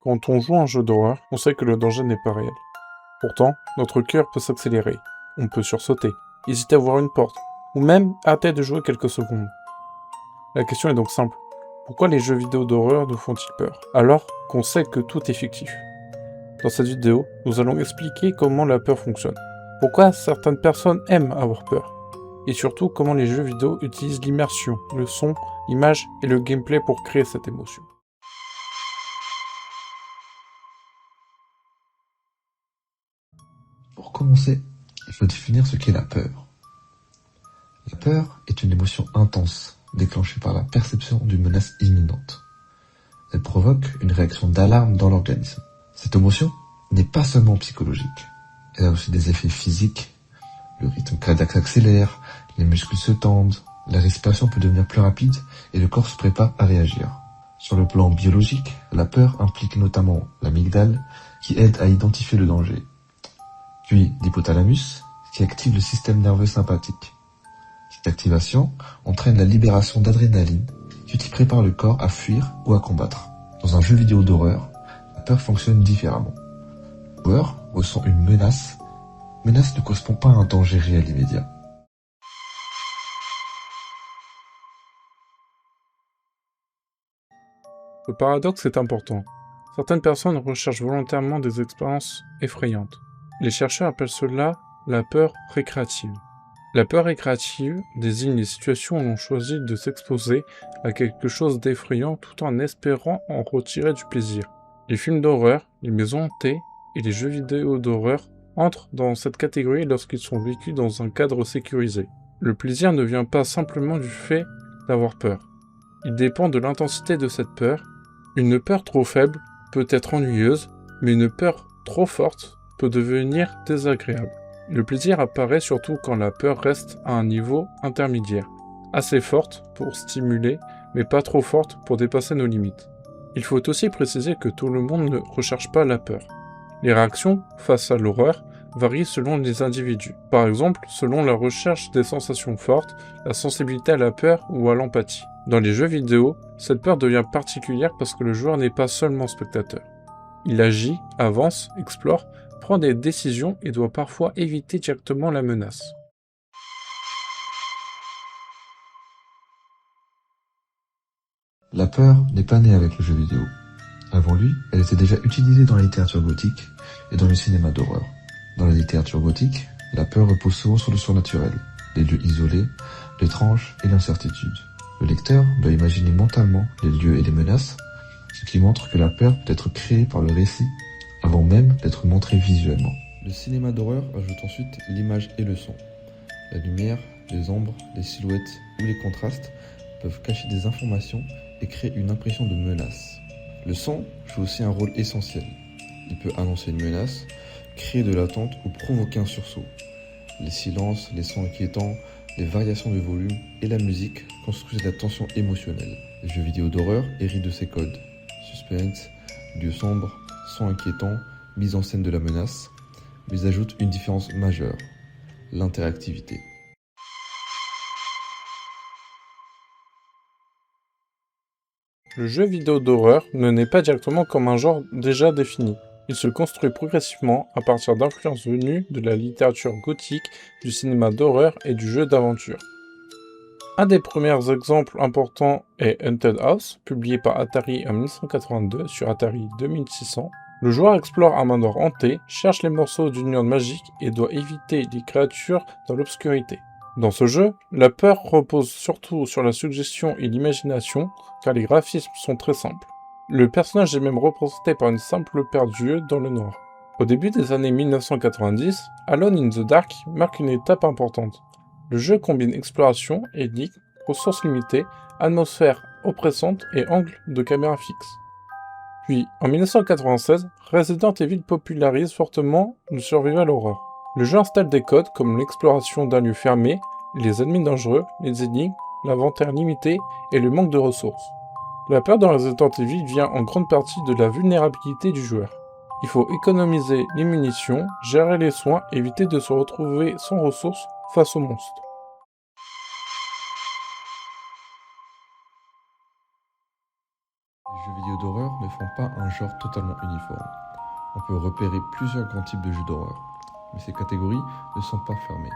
Quand on joue à un jeu d'horreur, on sait que le danger n'est pas réel. Pourtant, notre cœur peut s'accélérer. On peut sursauter, hésiter à voir une porte, ou même arrêter de jouer quelques secondes. La question est donc simple. Pourquoi les jeux vidéo d'horreur nous font-ils peur, alors qu'on sait que tout est fictif? Dans cette vidéo, nous allons expliquer comment la peur fonctionne, pourquoi certaines personnes aiment avoir peur, et surtout comment les jeux vidéo utilisent l'immersion, le son, l'image et le gameplay pour créer cette émotion. Pour commencer, il faut définir ce qu'est la peur. La peur est une émotion intense, déclenchée par la perception d'une menace imminente. Elle provoque une réaction d'alarme dans l'organisme. Cette émotion n'est pas seulement psychologique, elle a aussi des effets physiques. Le rythme cardiaque s'accélère, les muscles se tendent, la respiration peut devenir plus rapide et le corps se prépare à réagir. Sur le plan biologique, la peur implique notamment l'amygdale qui aide à identifier le danger, puis l'hypothalamus qui active le système nerveux sympathique. Cette activation entraîne la libération d'adrénaline qui prépare le corps à fuir ou à combattre. Dans un jeu vidéo d'horreur, la peur fonctionne différemment. Le joueur ressent une menace. Menace ne correspond pas à un danger réel immédiat. Le paradoxe est important. Certaines personnes recherchent volontairement des expériences effrayantes. Les chercheurs appellent cela la peur récréative. La peur récréative désigne les situations où l'on choisit de s'exposer à quelque chose d'effrayant tout en espérant en retirer du plaisir. Les films d'horreur, les maisons hantées et les jeux vidéo d'horreur entrent dans cette catégorie lorsqu'ils sont vécus dans un cadre sécurisé. Le plaisir ne vient pas simplement du fait d'avoir peur. Il dépend de l'intensité de cette peur. Une peur trop faible peut être ennuyeuse, mais une peur trop forte peut devenir désagréable. Le plaisir apparaît surtout quand la peur reste à un niveau intermédiaire, assez forte pour stimuler, mais pas trop forte pour dépasser nos limites. Il faut aussi préciser que tout le monde ne recherche pas la peur. Les réactions face à l'horreur varient selon les individus. Par exemple, selon la recherche des sensations fortes, la sensibilité à la peur ou à l'empathie. Dans les jeux vidéo, cette peur devient particulière parce que le joueur n'est pas seulement spectateur. Il agit, avance, explore, prend des décisions et doit parfois éviter directement la menace. La peur n'est pas née avec le jeu vidéo. Avant lui, elle était déjà utilisée dans la littérature gothique et dans le cinéma d'horreur. Dans la littérature gothique, la peur repose souvent sur le surnaturel, les lieux isolés, l'étrange et l'incertitude. Le lecteur doit imaginer mentalement les lieux et les menaces, ce qui montre que la peur peut être créée par le récit avant même d'être montrée visuellement. Le cinéma d'horreur ajoute ensuite l'image et le son. La lumière, les ombres, les silhouettes ou les contrastes peuvent cacher des informations et créer une impression de menace. Le son joue aussi un rôle essentiel. Il peut annoncer une menace, créer de l'attente ou provoquer un sursaut. Les silences, les sons inquiétants, les variations de volume et la musique construisent la tension émotionnelle. Les jeux vidéo d'horreur héritent de ces codes. Suspense, lieux sombres, sons inquiétants, mise en scène de la menace, mais ajoutent une différence majeure, l'interactivité. Le jeu vidéo d'horreur ne naît pas directement comme un genre déjà défini. Il se construit progressivement à partir d'influences venues de la littérature gothique, du cinéma d'horreur et du jeu d'aventure. Un des premiers exemples importants est Haunted House, publié par Atari en 1982 sur Atari 2600. Le joueur explore un manoir hanté, cherche les morceaux d'une urne magique et doit éviter les créatures dans l'obscurité. Dans ce jeu, la peur repose surtout sur la suggestion et l'imagination, car les graphismes sont très simples. Le personnage est même représenté par une simple paire d'yeux dans le noir. Au début des années 1990, Alone in the Dark marque une étape importante. Le jeu combine exploration, énigmes, ressources limitées, atmosphère oppressante et angle de caméra fixe. Puis, en 1996, Resident Evil popularise fortement le survival horror. Le jeu installe des codes comme l'exploration d'un lieu fermé, les ennemis dangereux, les énigmes, l'inventaire limité et le manque de ressources. La peur dans Resident Evil vient en grande partie de la vulnérabilité du joueur. Il faut économiser les munitions, gérer les soins, éviter de se retrouver sans ressources face aux monstres. Les Les jeux vidéo d'horreur ne font pas un genre totalement uniforme. On peut repérer plusieurs grands types de jeux d'horreur, mais ces catégories ne sont pas fermées.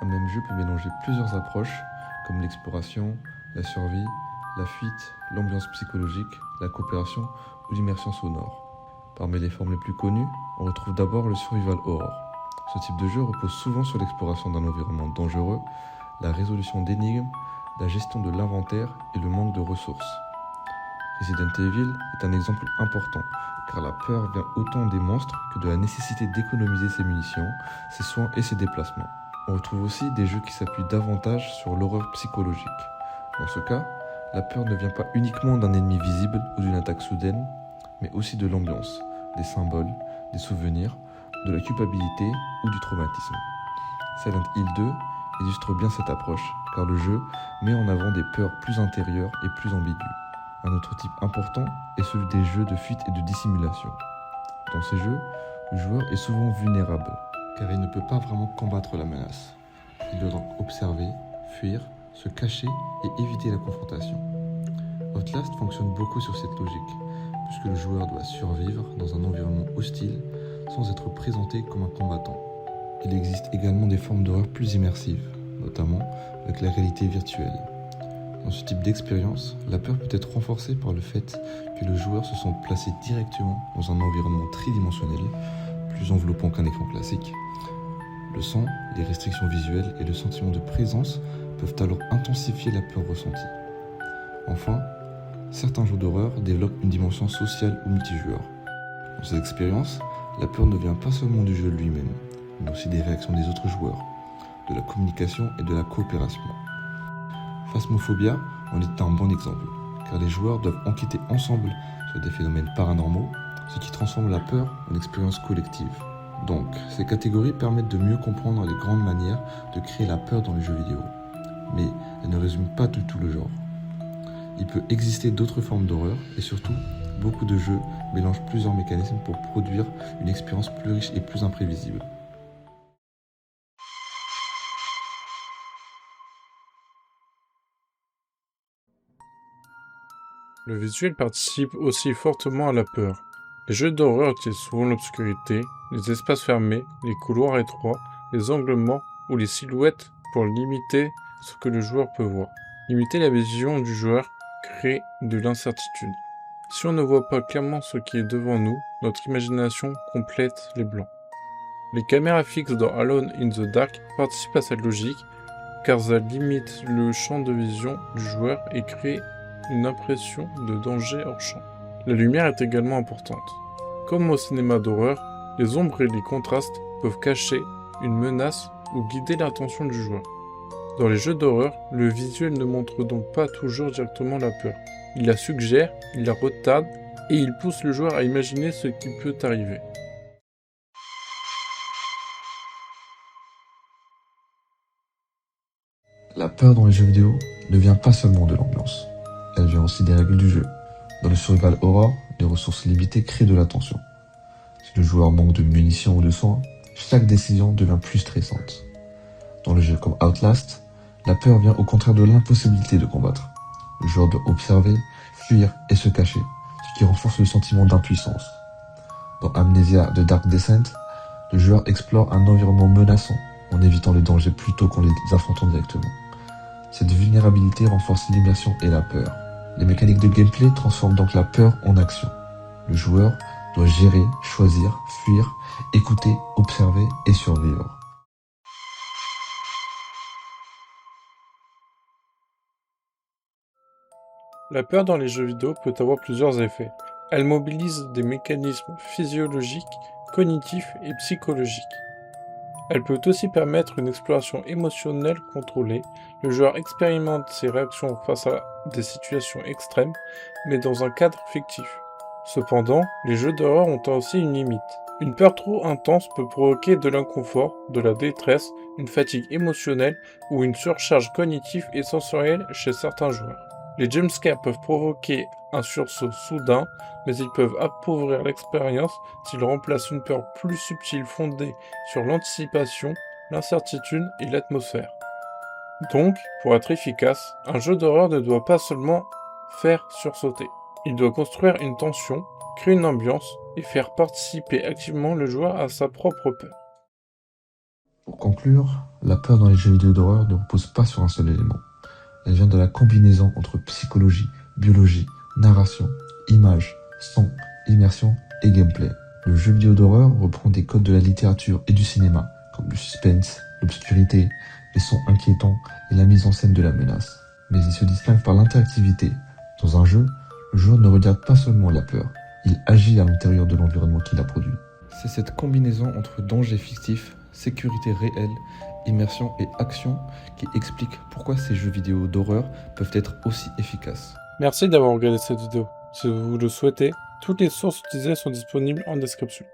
Un même jeu peut mélanger plusieurs approches, comme l'exploration, la survie, la fuite, l'ambiance psychologique, la coopération ou l'immersion sonore. Parmi les formes les plus connues, on retrouve d'abord le survival horror. Ce type de jeu repose souvent sur l'exploration d'un environnement dangereux, la résolution d'énigmes, la gestion de l'inventaire et le manque de ressources. Resident Evil est un exemple important, car la peur vient autant des monstres que de la nécessité d'économiser ses munitions, ses soins et ses déplacements. On retrouve aussi des jeux qui s'appuient davantage sur l'horreur psychologique. Dans ce cas, la peur ne vient pas uniquement d'un ennemi visible ou d'une attaque soudaine, mais aussi de l'ambiance, des symboles, des souvenirs, de la culpabilité ou du traumatisme. Silent Hill 2 illustre bien cette approche, car le jeu met en avant des peurs plus intérieures et plus ambiguës. Un autre type important est celui des jeux de fuite et de dissimulation. Dans ces jeux, le joueur est souvent vulnérable, car il ne peut pas vraiment combattre la menace. Il doit donc observer, fuir, se cacher et éviter la confrontation. Outlast fonctionne beaucoup sur cette logique, puisque le joueur doit survivre dans un environnement hostile sans être présenté comme un combattant. Il existe également des formes d'horreur plus immersives, notamment avec la réalité virtuelle. Dans ce type d'expérience, la peur peut être renforcée par le fait que le joueur se sente placé directement dans un environnement tridimensionnel, plus enveloppant qu'un écran classique. Le son, les restrictions visuelles et le sentiment de présence peuvent alors intensifier la peur ressentie. Enfin, certains jeux d'horreur développent une dimension sociale ou multijoueur. Dans ces expériences, la peur ne vient pas seulement du jeu lui-même, mais aussi des réactions des autres joueurs, de la communication et de la coopération. Phasmophobia en est un bon exemple, car les joueurs doivent enquêter ensemble sur des phénomènes paranormaux, ce qui transforme la peur en expérience collective. Donc, ces catégories permettent de mieux comprendre les grandes manières de créer la peur dans les jeux vidéo. Mais elles ne résument pas du tout le genre. Il peut exister d'autres formes d'horreur et surtout, beaucoup de jeux mélangent plusieurs mécanismes pour produire une expérience plus riche et plus imprévisible. Le visuel participe aussi fortement à la peur. Les jeux d'horreur utilisent souvent l'obscurité, les espaces fermés, les couloirs étroits, les angles morts ou les silhouettes pour limiter ce que le joueur peut voir. Limiter la vision du joueur crée de l'incertitude. Si on ne voit pas clairement ce qui est devant nous, notre imagination complète les blancs. Les caméras fixes dans Alone in the Dark participent à cette logique, car elles limitent le champ de vision du joueur et créent une impression de danger hors champ. La lumière est également importante. Comme au cinéma d'horreur, les ombres et les contrastes peuvent cacher une menace ou guider l'attention du joueur. Dans les jeux d'horreur, le visuel ne montre donc pas toujours directement la peur. Il la suggère, il la retarde et il pousse le joueur à imaginer ce qui peut arriver. La peur dans les jeux vidéo ne vient pas seulement de l'ambiance, elle vient aussi des règles du jeu. Dans le survival horror, les ressources limitées créent de la tension. Si le joueur manque de munitions ou de soins, chaque décision devient plus stressante. Dans le jeu comme Outlast, la peur vient au contraire de l'impossibilité de combattre. Le joueur doit observer, fuir et se cacher, ce qui renforce le sentiment d'impuissance. Dans Amnesia The Dark Descent, le joueur explore un environnement menaçant en évitant les dangers plutôt qu'en les affrontant directement. Cette vulnérabilité renforce l'immersion et la peur. Les mécaniques de gameplay transforment donc la peur en action. Le joueur doit gérer, choisir, fuir, écouter, observer et survivre. La peur dans les jeux vidéo peut avoir plusieurs effets. Elle mobilise des mécanismes physiologiques, cognitifs et psychologiques. Elle peut aussi permettre une exploration émotionnelle contrôlée. Le joueur expérimente ses réactions face à des situations extrêmes, mais dans un cadre fictif. Cependant, les jeux d'horreur ont aussi une limite. Une peur trop intense peut provoquer de l'inconfort, de la détresse, une fatigue émotionnelle ou une surcharge cognitive et sensorielle chez certains joueurs. Les jumpscares peuvent provoquer un sursaut soudain, mais ils peuvent appauvrir l'expérience s'ils remplacent une peur plus subtile fondée sur l'anticipation, l'incertitude et l'atmosphère. Donc, pour être efficace, un jeu d'horreur ne doit pas seulement faire sursauter. Il doit construire une tension, créer une ambiance et faire participer activement le joueur à sa propre peur. Pour conclure, la peur dans les jeux vidéo d'horreur ne repose pas sur un seul élément. Elle vient de la combinaison entre psychologie, biologie, narration, images, son, immersion et gameplay. Le jeu vidéo d'horreur reprend des codes de la littérature et du cinéma, comme le suspense, l'obscurité, les sons inquiétants et la mise en scène de la menace. Mais il se distingue par l'interactivité. Dans un jeu, le joueur ne regarde pas seulement la peur, il agit à l'intérieur de l'environnement qu'il a produit. C'est cette combinaison entre danger fictif, sécurité réelle, immersion et action qui explique pourquoi ces jeux vidéo d'horreur peuvent être aussi efficaces. Merci d'avoir regardé cette vidéo. Si vous le souhaitez, toutes les sources utilisées sont disponibles en description.